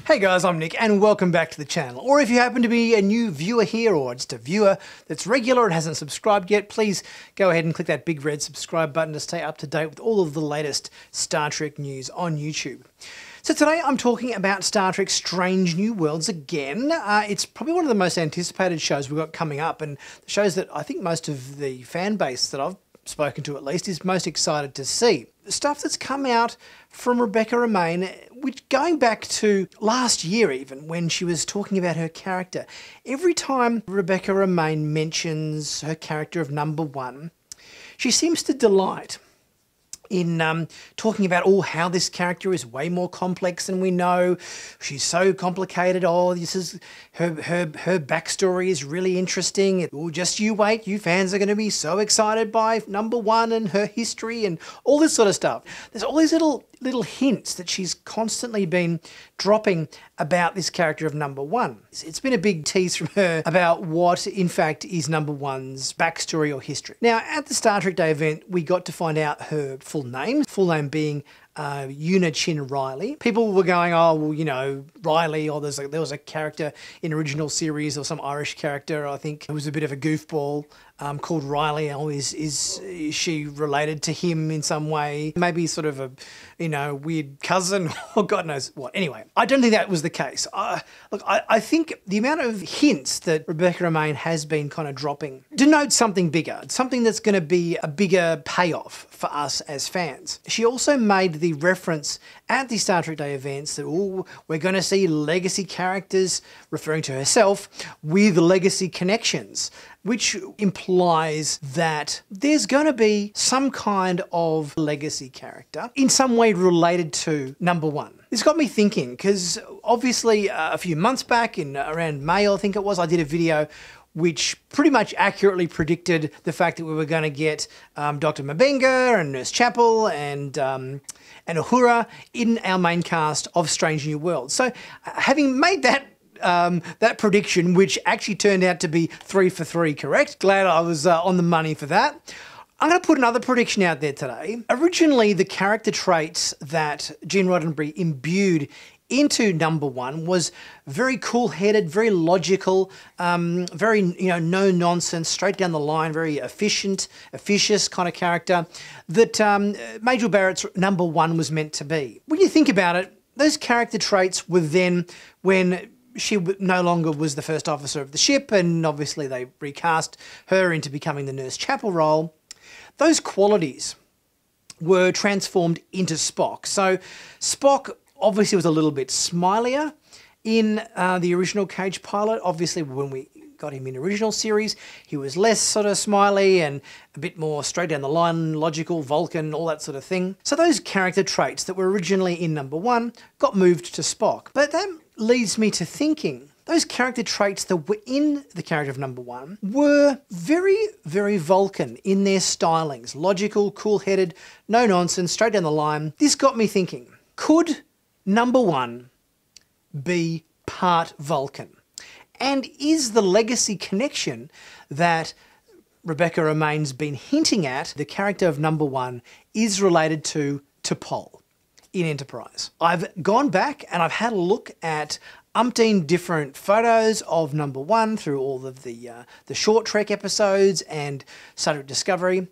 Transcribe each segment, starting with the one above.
Hey guys, I'm Nick and welcome back to the channel. Or if you happen to be a new viewer here or just a viewer that's regular and hasn't subscribed yet, please go ahead and click that big red subscribe button to stay up to date with all of the latest Star Trek news on YouTube. So today I'm talking about Star Trek Strange New Worlds again. It's probably one of the most anticipated shows we've got coming up, and the shows that I think most of the fan base that I've spoken to at least is most excited to see. The stuff that's come out from Rebecca Romijn, which going back to last year even, when she was talking about her character. Every time Rebecca Romijn mentions her character of number one, she seems to delight in talking about how this character is way more complex than we know. She's so complicated. Oh, this is her backstory is really interesting. Oh, just you wait. You fans are going to be so excited by number one and her history and all this sort of stuff. There's all these little hints that she's constantly been dropping about this character of number one. It's been a big tease from her about what, in fact, is number one's backstory or history. Now, at the Star Trek Day event, we got to find out her full name being Una Chin Riley. People were going, oh, well, you know, Riley, or there was a character in original series or some Irish character, I think it was a bit of a goofball, called Riley. Oh, is she related to him in some way? Maybe sort of a, you know, weird cousin or God knows what. Anyway, I don't think that was the case. Look, I think the amount of hints that Rebecca Romijn has been kind of dropping denotes something bigger, something that's going to be a bigger payoff for us as fans. She also made the reference at the Star Trek Day events that, oh, we're going to see legacy characters, referring to herself, with legacy connections, which implies that there's going to be some kind of legacy character in some way related to number one. This got me thinking, because obviously a few months back, in around May I think it was, I did a video which pretty much accurately predicted the fact that we were going to get Dr. Mabenga and Nurse Chapel and Uhura in our main cast of Strange New Worlds. So having made that prediction, which actually turned out to be 3 for 3 correct, glad I was on the money for that. I'm going to put another prediction out there today. Originally, the character traits that Gene Roddenberry imbued into number one was very cool-headed, very logical, very, you know, no-nonsense, straight down the line, very efficient, officious kind of character that Major Barrett's number one was meant to be. When you think about it, those character traits were then when she no longer was the first officer of the ship, and obviously they recast her into becoming the Nurse Chapel role. Those qualities were transformed into Spock. So Spock obviously was a little bit smilier in the original Cage pilot. Obviously, when we got him in original series, he was less sort of smiley and a bit more straight down the line, logical, Vulcan, all that sort of thing. So those character traits that were originally in number one got moved to Spock. But that leads me to thinking, those character traits that were in the character of number one were very, very Vulcan in their stylings. Logical, cool-headed, no nonsense, straight down the line. This got me thinking, could number one be part Vulcan? And is the legacy connection that Rebecca Romijn's been hinting at, the character of number one, is related to T'Pol in Enterprise? I've gone back and I've had a look at umpteen different photos of number one through all of the short Trek episodes and Star Trek Discovery,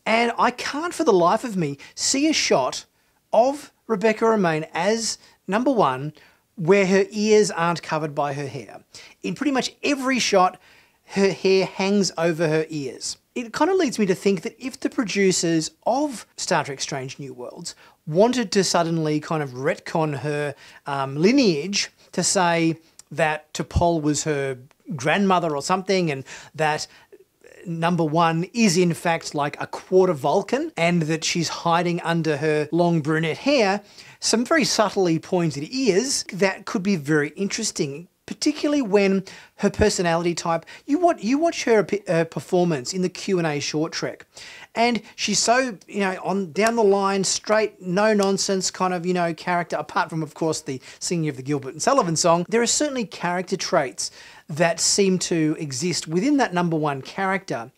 and I can't for the life of me see a shot of Rebecca Romijn as number one where her ears aren't covered by her hair. In pretty much every shot, her hair hangs over her ears. It kind of leads me to think that if the producers of Star Trek Strange New Worlds wanted to suddenly kind of retcon her lineage to say that T'Pol was her grandmother or something, and that number one is in fact like a quarter Vulcan, and that she's hiding under her long brunette hair some very subtly pointed ears, that could be very interesting, particularly when her personality type, you watch her performance in the Q&A short trek, and she's so, you know, on down the line, straight, no nonsense kind of, you know, character, apart from of course the singing of the Gilbert and Sullivan song. There are certainly character traits that seem to exist within that number one character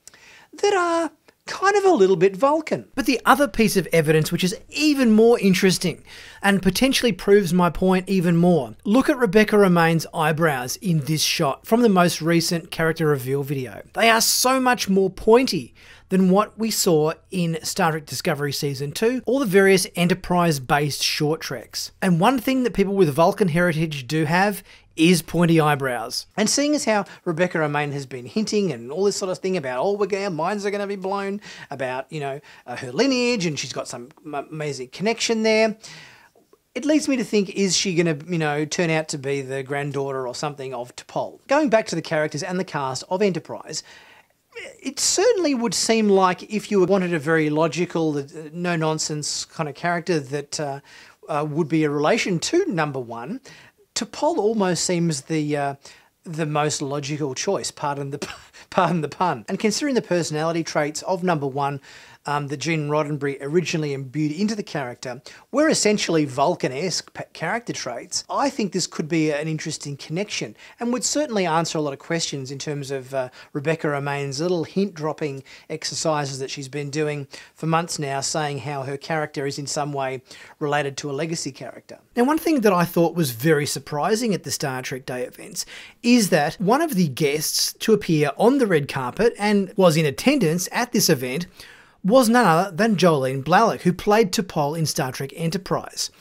that are kind of a little bit Vulcan. But the other piece of evidence, which is even more interesting and potentially proves my point even more, look at Rebecca Romijn's eyebrows in this shot from the most recent character reveal video. They are so much more pointy than what we saw in Star Trek Discovery Season 2 or the various Enterprise-based short treks. And one thing that people with Vulcan heritage do have is pointy eyebrows. And seeing as how Rebecca Romijn has been hinting and all this sort of thing about, oh, our minds are going to be blown, about, you know, her lineage, and she's got some amazing connection there, it leads me to think, is she going to, you know, turn out to be the granddaughter or something of T'Pol? Going back to the characters and the cast of Enterprise, it certainly would seem like if you wanted a very logical, no-nonsense kind of character that would be a relation to number one, T'Pol almost seems the most logical choice, pardon the pun. And considering the personality traits of number one that Gene Roddenberry originally imbued into the character were essentially Vulcan-esque character traits, I think this could be an interesting connection and would certainly answer a lot of questions in terms of Rebecca Romijn's little hint-dropping exercises that she's been doing for months now, saying how her character is in some way related to a legacy character. Now, one thing that I thought was very surprising at the Star Trek Day events is that one of the guests to appear on the red carpet and was in attendance at this event was none other than Jolene Blalock, who played T'Pol in Star Trek Enterprise.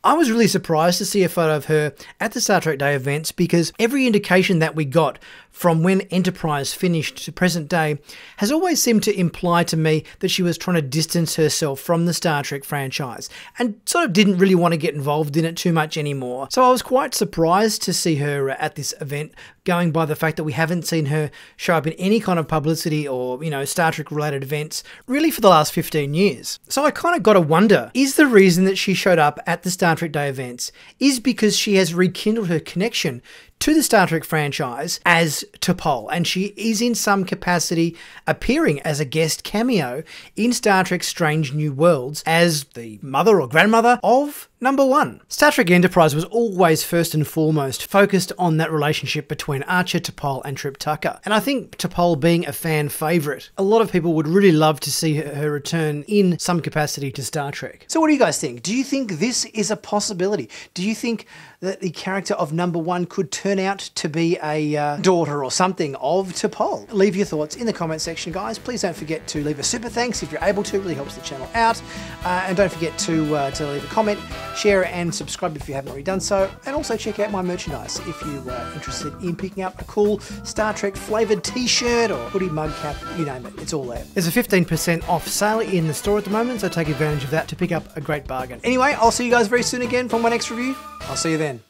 I was really surprised to see a photo of her at the Star Trek Day events because every indication that we got from when Enterprise finished to present day has always seemed to imply to me that she was trying to distance herself from the Star Trek franchise and sort of didn't really want to get involved in it too much anymore. So I was quite surprised to see her at this event, going by the fact that we haven't seen her show up in any kind of publicity or, you know, Star Trek related events really for the last 15 years. So I kind of got to wonder, is the reason that she showed up at the Star Trek Day events is because she has rekindled her connection to the Star Trek franchise as T'Pol, and she is in some capacity appearing as a guest cameo in Star Trek Strange New Worlds as the mother or grandmother of number one. Star Trek Enterprise was always first and foremost focused on that relationship between Archer, T'Pol and Trip Tucker. And I think T'Pol being a fan favourite, a lot of people would really love to see her return in some capacity to Star Trek. So what do you guys think? Do you think this is a possibility? Do you think that the character of number one could turn out to be a daughter or something of T'Pol? Leave your thoughts in the comment section, guys. Please don't forget to leave a super thanks if you're able to. It really helps the channel out. And don't forget to leave a comment, share and subscribe if you haven't already done so, and also check out my merchandise if you are interested in picking up a cool Star Trek flavoured t-shirt or hoodie, mug cap, you name it, it's all there. There's a 15% off sale in the store at the moment, so take advantage of that to pick up a great bargain. Anyway, I'll see you guys very soon again for my next review. I'll see you then.